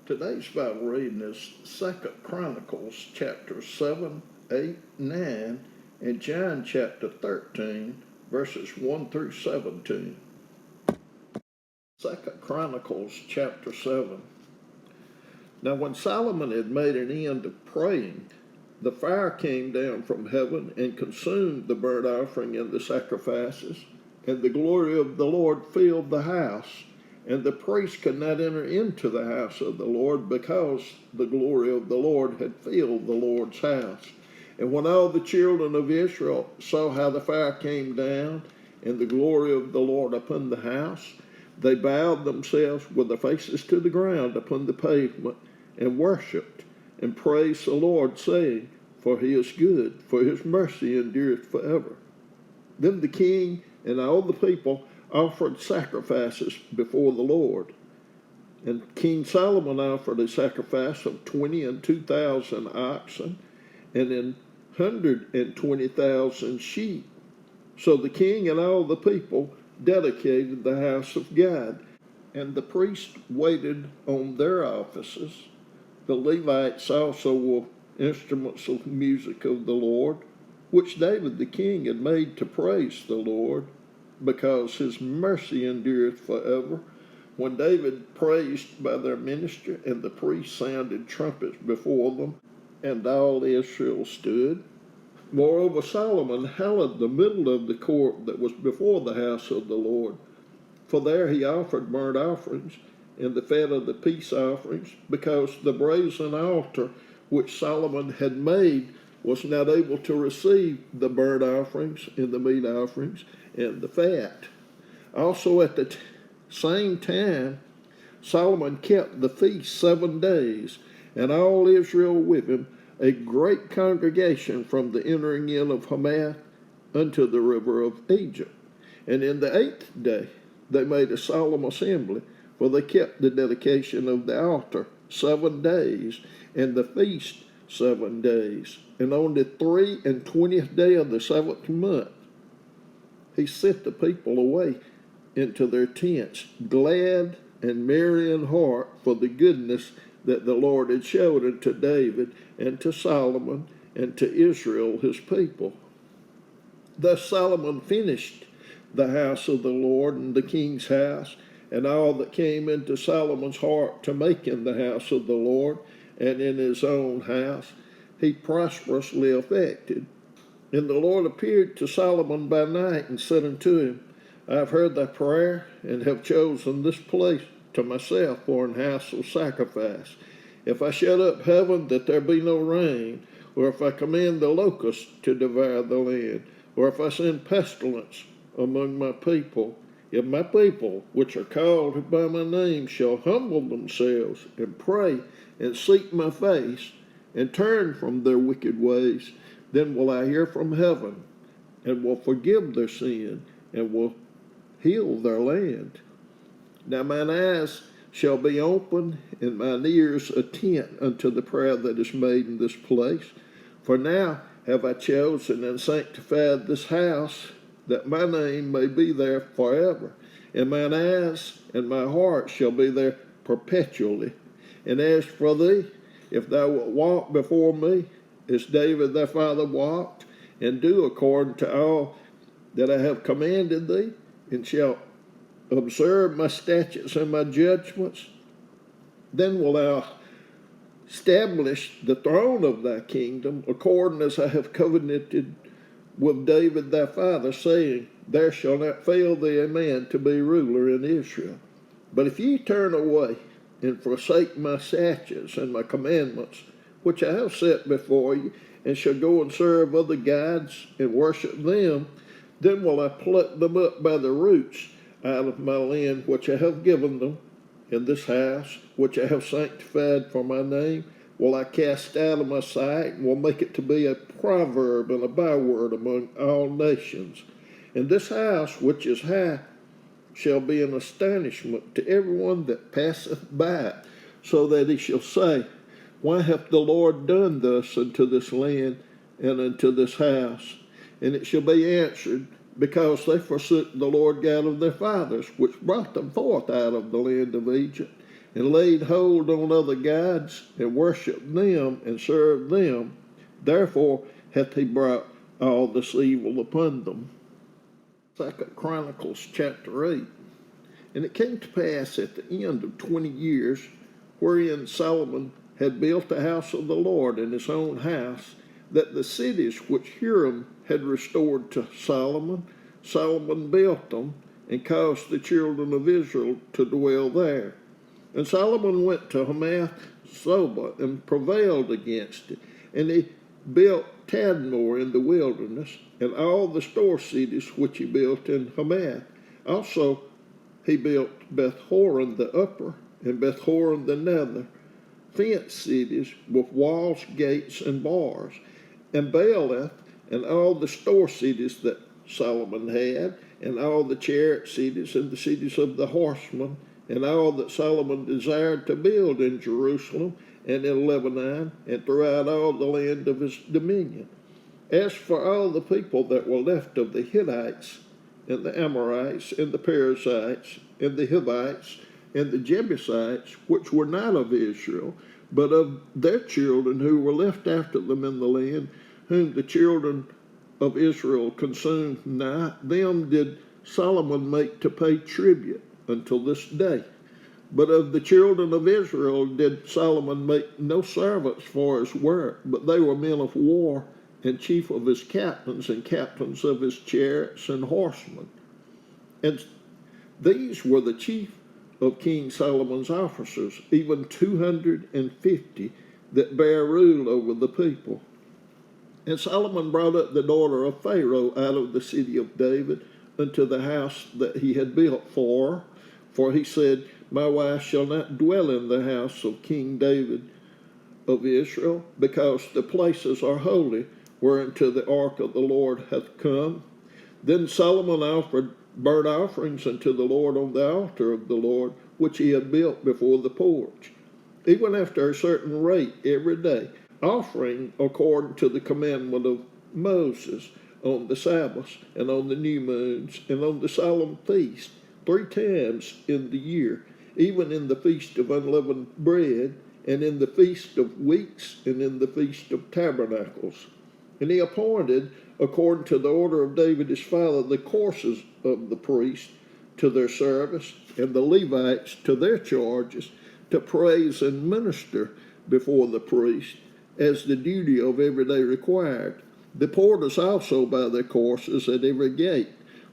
Today's Bible reading is 2 Chronicles chapter 7, 8, 9, and John chapter 13, verses 1 through 17. 2 Chronicles chapter 7. Now when Solomon had made an end of praying, the fire came down from heaven and consumed the burnt offering and the sacrifices, and the glory of the Lord filled the house. And the priest could not enter into the house of the Lord, because the glory of the Lord had filled the Lord's house. And when all the children of Israel saw how the fire came down, and the glory of the Lord upon the house, they bowed themselves with their faces to the ground upon the pavement, and worshipped, and praised the Lord, saying, For he is good, for his mercy endureth forever. Then the king and all the people offered sacrifices before the Lord. And King Solomon offered a sacrifice of 22,000 oxen and 120,000 sheep. So the king and all the people dedicated the house of God, and the priests waited on their offices. The Levites also were instruments of music of the Lord, which David the king had made to praise the Lord, because his mercy endureth forever. When David praised by their minister, and the priests sounded trumpets before them, and all Israel stood. Moreover, Solomon hallowed the middle of the court that was before the house of the Lord. For there he offered burnt offerings, and the fat of the peace offerings, because the brazen altar which Solomon had made was not able to receive the burnt offerings and the meat offerings and the fat. Also at the same time, Solomon kept the feast 7 days, and all Israel with him, a great congregation from the entering in of Hamath unto the river of Egypt. And in the 8th day they made a solemn assembly, for they kept the dedication of the altar 7 days, and the feast 7 days. And on the 23rd day of the 7th month, he sent the people away into their tents, glad and merry in heart, for the goodness that the Lord had showed unto David and to Solomon and to Israel his people. Thus Solomon finished the house of the Lord and the king's house, and all that came into Solomon's heart to make in the house of the Lord and in his own house, he prosperously effected. And the Lord appeared to Solomon by night and said unto him, I have heard thy prayer, and have chosen this place to myself for an house of sacrifice. If I shut up heaven that there be no rain, or if I command the locusts to devour the land, or if I send pestilence among my people, if my people, which are called by my name, shall humble themselves and pray and seek my face and turn from their wicked ways, then will I hear from heaven and will forgive their sin and will heal their land. Now mine eyes shall be open and mine ears attent unto the prayer that is made in this place. For now have I chosen and sanctified this house, that my name may be there forever, and mine eyes and my heart shall be there perpetually. And as for thee, if thou wilt walk before me, as David thy father walked, and do according to all that I have commanded thee, and shalt observe my statutes and my judgments, then will thou establish the throne of thy kingdom, according as I have covenanted with David thy father, saying, There shall not fail thee a man to be ruler in Israel. But if ye turn away and forsake my statutes and my commandments, which I have set before you, and shall go and serve other gods and worship them, then will I pluck them up by the roots out of my land which I have given them. In this house which I have sanctified for my name will I cast out of my sight, and will make it to be a proverb and a byword among all nations. And this house which is high shall be an astonishment to everyone that passeth by it, so that he shall say, Why hath the Lord done thus unto this land and unto this house? And it shall be answered, because they forsook the Lord God of their fathers, which brought them forth out of the land of Egypt, and laid hold on other gods, and worshipped them, and served them. Therefore hath he brought all this evil upon them. 2 Chronicles chapter 8. And it came to pass at the end of 20 years, wherein Solomon had built the house of the Lord in his own house, that the cities which Hiram had restored to Solomon, Solomon built them, and caused the children of Israel to dwell there. And Solomon went to Hamath Zobah and prevailed against it, and he built Tadmor in the wilderness, and all the store cities which he built in Hamath. Also he built Beth-horon the upper, and Beth-horon the nether, fenced cities with walls, gates, and bars, and Baalath, and all the store cities that Solomon had, and all the chariot cities, and the cities of the horsemen, and all that Solomon desired to build in Jerusalem, and in Lebanon, and throughout all the land of his dominion. As for all the people that were left of the Hittites, and the Amorites, and the Perizzites, and the Hivites, and the Jebusites, which were not of Israel, but of their children who were left after them in the land, whom the children of Israel consumed not, them did Solomon make to pay tribute until this day. But of the children of Israel did Solomon make no servants for his work, but they were men of war, and chief of his captains, and captains of his chariots and horsemen. And these were the chief of King Solomon's officers, even 250 that bare rule over the people. And Solomon brought up the daughter of Pharaoh out of the city of David unto the house that he had built for he said, My wife shall not dwell in the house of King David of Israel, because the places are holy, whereunto the ark of the Lord hath come. Then Solomon offered burnt offerings unto the Lord on the altar of the Lord, which he had built before the porch, even after a certain rate every day, offering according to the commandment of Moses on the Sabbaths, and on the new moons, and on the solemn feast, 3 times in the year, even in the feast of unleavened bread, and in the feast of weeks, and in the feast of tabernacles. And he appointed, according to the order of David his father, the courses of the priests to their service, and the Levites to their charges, to praise and minister before the priest, as the duty of every day required. The porters also by their courses at every gate,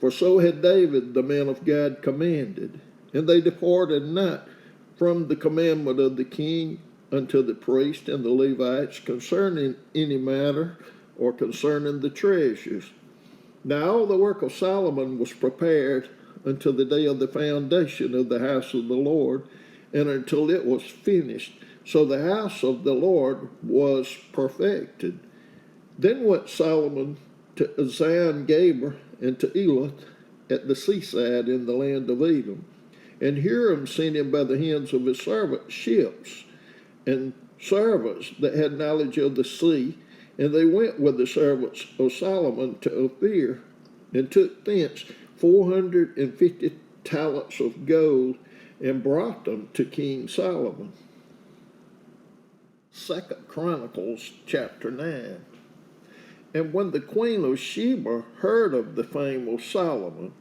for so had David the man of God commanded. And they departed not from the commandment of the king unto the priest and the Levites concerning any matter, or concerning the treasures. Now all the work of Solomon was prepared until the day of the foundation of the house of the Lord, and until it was finished. So the house of the Lord was perfected. Then went Solomon to Ezion-Geber and to Elath at the seaside in the land of Edom. And Hiram sent him by the hands of his servants ships and servants that had knowledge of the sea, and they went with the servants of Solomon to Ophir, and took thence 450 talents of gold, and brought them to King Solomon. 2 Chronicles chapter 9. And when the queen of Sheba heard of the fame of Solomon,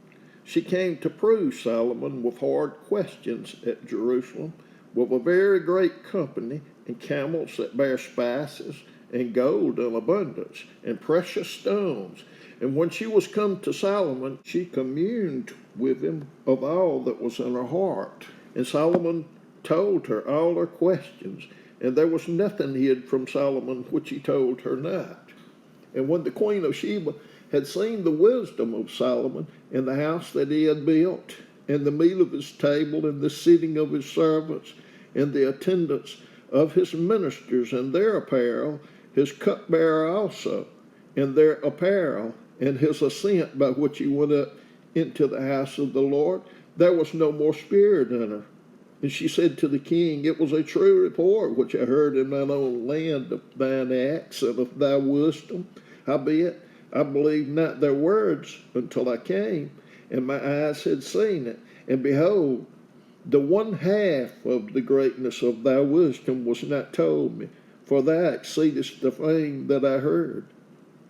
she came to prove Solomon with hard questions at Jerusalem, with a very great company, and camels that bear spices, and gold in abundance, and precious stones. And when she was come to Solomon, she communed with him of all that was in her heart. And Solomon told her all her questions, and there was nothing hid from Solomon which he told her not. And when the queen of Sheba had seen the wisdom of Solomon, and the house that he had built, and the meat of his table, and the sitting of his servants, and the attendance of his ministers, and their apparel, his cupbearer also, and their apparel, and his ascent by which he went up into the house of the Lord, there was no more spirit in her. And she said to the king, It was a true report which I heard in mine own land of thine acts and of thy wisdom. Howbeit, I believed not their words until I came, and my eyes had seen it. And behold, The one half of the greatness of thy wisdom was not told me, for thou exceedest the fame that I heard.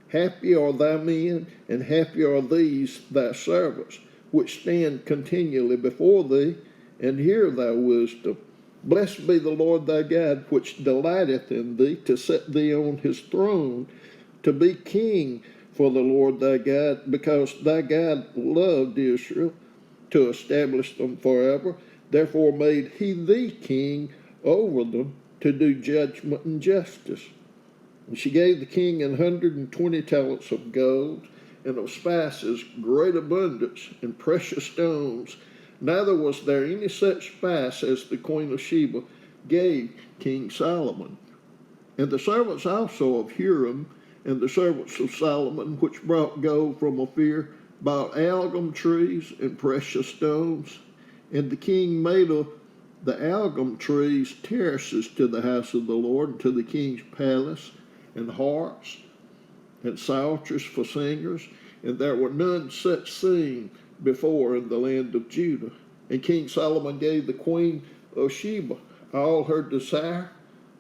Happy are thy men, and happy are these thy servants, which stand continually before thee, and hear thy wisdom. Blessed be the Lord thy God, which delighteth in thee, to set thee on his throne, to be king for the Lord thy God, because thy God loved Israel, to establish them forever. Therefore made he thee king over them, to do judgment and justice. And she gave the king 120 talents of gold, and of spices great abundance, and precious stones. Neither was there any such spice as the queen of Sheba gave King Solomon. And the servants also of Hiram, and the servants of Solomon, which brought gold from Ophir, bought algum trees and precious stones. And the king made of the algum trees terraces to the house of the Lord, and to the king's palace, and harps, and psalteries for singers, and there were none such seen before in the land of Judah. And King Solomon gave the queen of Sheba all her desire,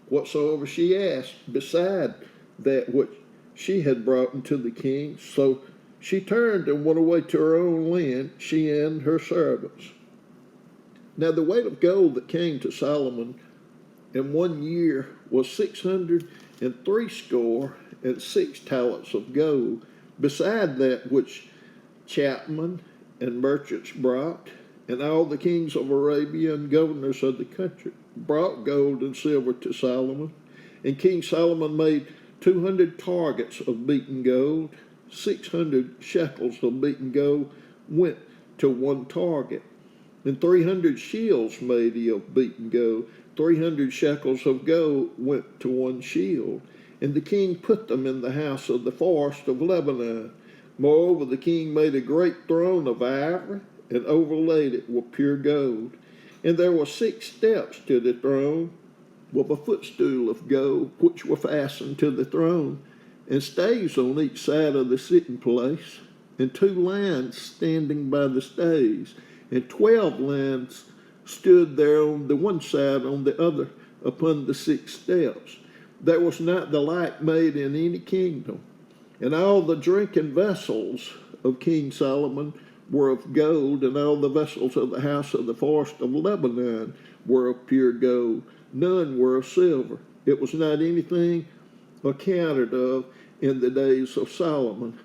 whatsoever she asked, beside that which she had brought unto the king. So she turned and went away to her own land, she and her servants. Now the weight of gold that came to Solomon in 1 year was 666 talents of gold, beside that which chapmen and merchants brought. And all the kings of Arabia and governors of the country brought gold and silver to Solomon. And King Solomon made 200 targets of beaten gold. 600 shekels of beaten gold went to one target. And 300 shields made he of beaten gold. 300 shekels of gold went to one shield. And the king put them in the house of the forest of Lebanon. Moreover, the king made a great throne of ivory, and overlaid it with pure gold. And there were 6 steps to the throne, with a footstool of gold, which were fastened to the throne, and stays on each side of the sitting place, and 2 lions standing by the stays, and 12 lions stood there on the one side, on the other, upon the 6 steps. There was not the like made in any kingdom. And all the drinking vessels of King Solomon were of gold, and all the vessels of the house of the forest of Lebanon were of pure gold. None were of silver. It was not anything accounted of in the days of Solomon.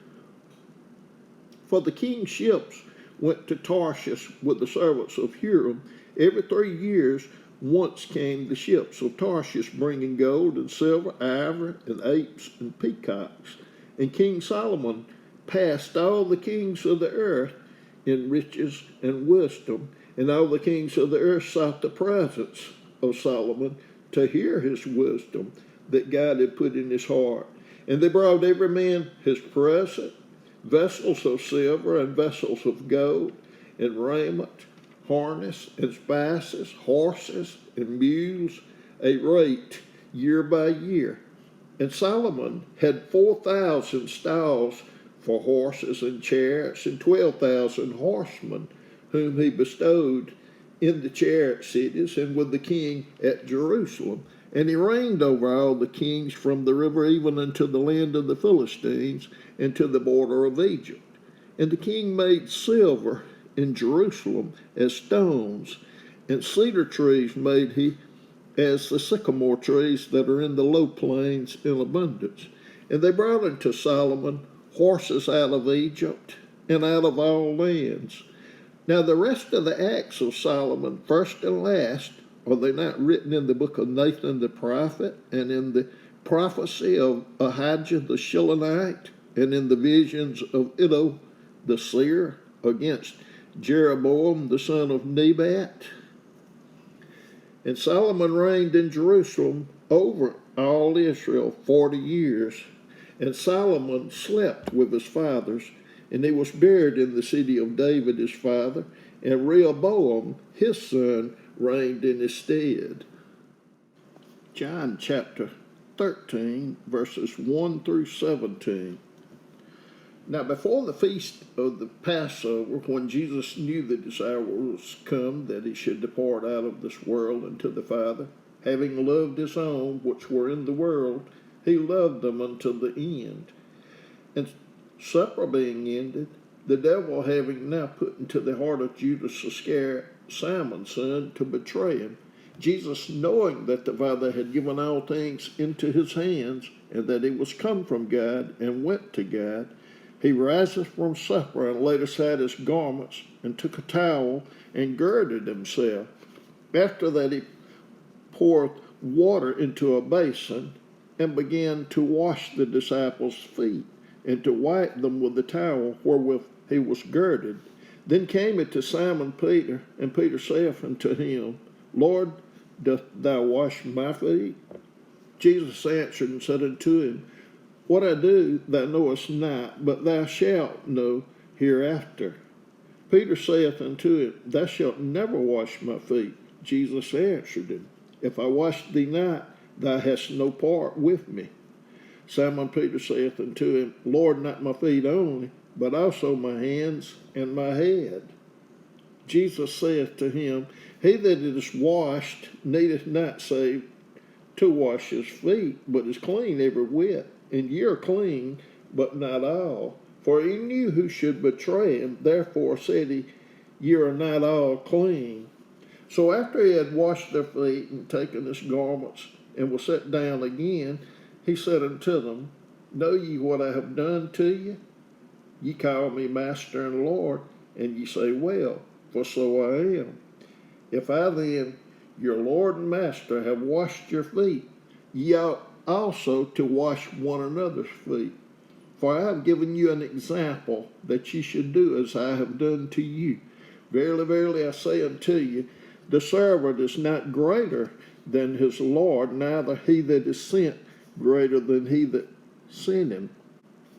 For the king's ships went to Tarshish with the servants of Hiram. Every 3 years once came the ships of Tarshish, bringing gold and silver, ivory, and apes and peacocks. And King Solomon passed all the kings of the earth in riches and wisdom, and all the kings of the earth sought the presence of Solomon to hear his wisdom that God had put in his heart. And they brought every man his present, vessels of silver and vessels of gold, and raiment, harness, and spices, horses, and mules, a rate year by year. And Solomon had 4,000 stalls for horses and chariots, and 12,000 horsemen, whom he bestowed in the chariot cities and with the king at Jerusalem. And he reigned over all the kings from the river even unto the land of the Philistines, and to the border of Egypt. And the king made silver in Jerusalem as stones, and cedar trees made he as the sycamore trees that are in the low plains in abundance. And they brought unto Solomon horses out of Egypt and out of all lands. Now the rest of the acts of Solomon, first and last, are they not written in the book of Nathan the prophet, and in the prophecy of Ahijah the Shilonite, and in the visions of Iddo the seer against Jeroboam the son of Nebat? And Solomon reigned in Jerusalem over all Israel 40 years. And Solomon slept with his fathers, and he was buried in the city of David his father, and Rehoboam his son reigned in his stead. John chapter 13, verses 1 through 17. Now, before the feast of the Passover, when Jesus knew that his hour was come that he should depart out of this world unto the Father, having loved his own which were in the world, he loved them unto the end. And supper being ended, the devil having now put into the heart of Judas Iscariot, Simon's son, to betray him, Jesus, knowing that the Father had given all things into his hands, and that he was come from God and went to God, he riseth from supper and laid aside his garments, and took a towel and girded himself. After that he poured water into a basin and began to wash the disciples' feet, and to wipe them with the towel wherewith he was girded. Then came it to Simon Peter, and Peter saith unto him, Lord, dost thou wash my feet? Jesus answered and said unto him, What I do thou knowest not, but thou shalt know hereafter. Peter saith unto him, Thou shalt never wash my feet. Jesus answered him, If I wash thee not, thou hast no part with me. Simon Peter saith unto him, Lord, not my feet only, but also my hands and my head. Jesus saith to him, He that is washed needeth not save to wash his feet, but is clean every whit. And ye are clean, but not all. For he knew who should betray him, therefore said he, Ye are not all clean. So after he had washed their feet and taken his garments, and was set down again, he said unto them, Know ye what I have done to you? Ye call me Master and Lord, and ye say, Well, for so I am. If I then, your Lord and Master, have washed your feet, ye ought also to wash one another's feet. For I have given you an example that ye should do as I have done to you. Verily, verily, I say unto you, the servant is not greater than his Lord, neither he that is sent greater than he that sent him.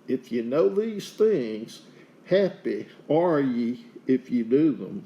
If ye know these things, happy are ye if ye do them.